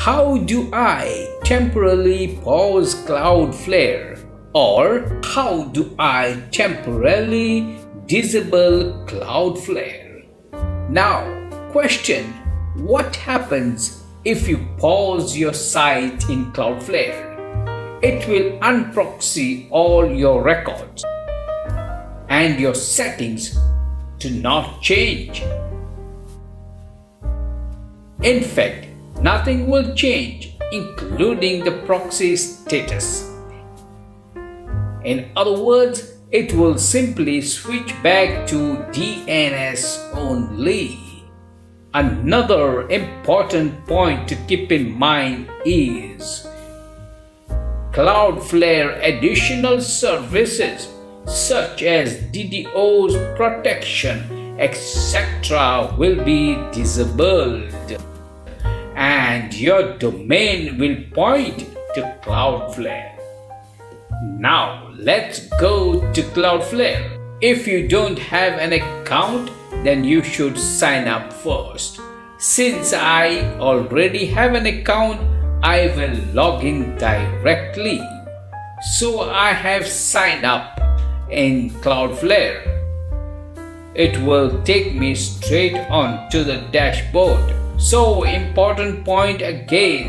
how do I temporarily pause Cloudflare? Or how do I temporarily disable Cloudflare? Now, question: what happens if you pause your site in Cloudflare? It will unproxy all your records and your settings do not change. In fact, nothing will change, including the proxy status. In other words, it will simply switch back to DNS only. Another important point to keep in mind is Cloudflare additional services such as DDoS protection, etc. will be disabled, and your domain will point to Cloudflare. Now let's go to Cloudflare. If you don't have an account, then you should sign up first. Since I already have an account, I will log in directly. So I have signed up in Cloudflare. It will take me straight on to the dashboard. So important point again,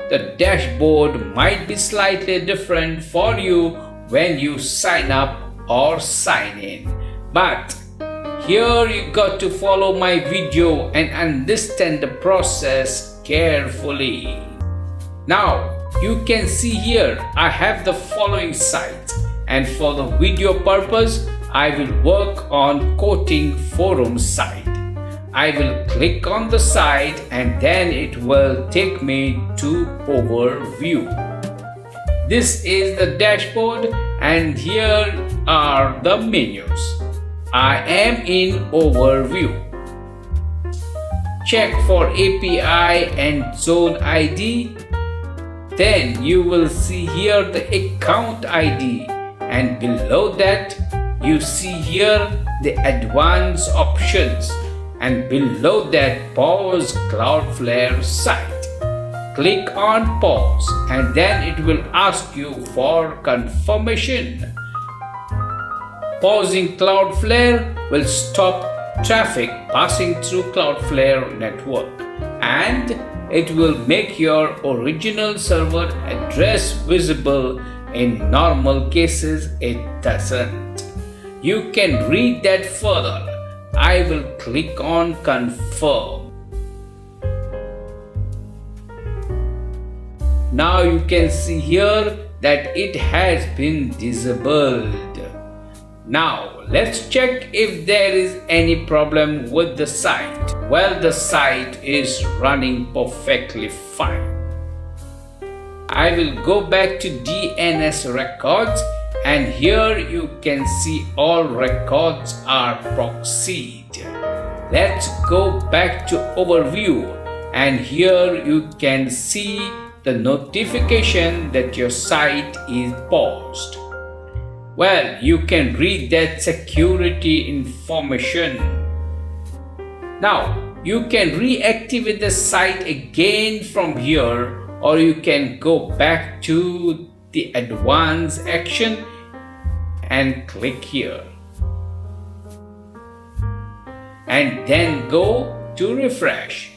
the dashboard might be slightly different for you when you sign up or sign in. But here you got to follow my video and understand the process carefully. Now you can see here I have the following sites, and for the video purpose I will work on quoting forum site. I will click on the site and then it will take me to overview. This is the dashboard and here are the menus. I am in overview. Check for API and zone ID. Then you will see here the account ID, and below that you see here the advanced options, and below that pause Cloudflare site. Click on pause and then it will ask you for confirmation. Pausing Cloudflare will stop traffic passing through Cloudflare network, and it will make your original server address visible. In normal cases it doesn't. You can read that further. I will click on confirm. Now you can see here that it has been disabled. Now let's check if there is any problem with the site. Well, the site is running perfectly fine. I will go back to DNS records, and here you can see all records are proxied. Let's go back to overview, and here you can see the notification that your site is paused. Well, you can read that security information. Now you can reactivate the site again from here, or you can go back to the advanced action and click here and then go to refresh,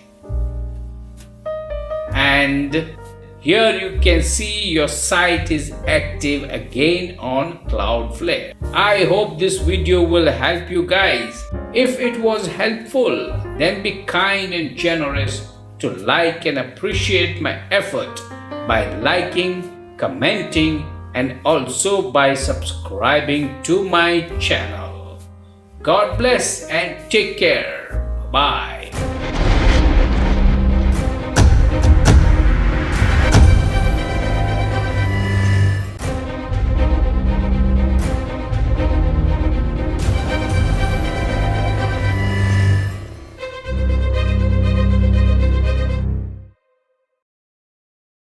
and here you can see your site is active again on Cloudflare. I hope this video will help you guys. If it was helpful, then be kind and generous to like and appreciate my effort by liking, commenting, and also by subscribing to my channel. God bless and take care. Bye.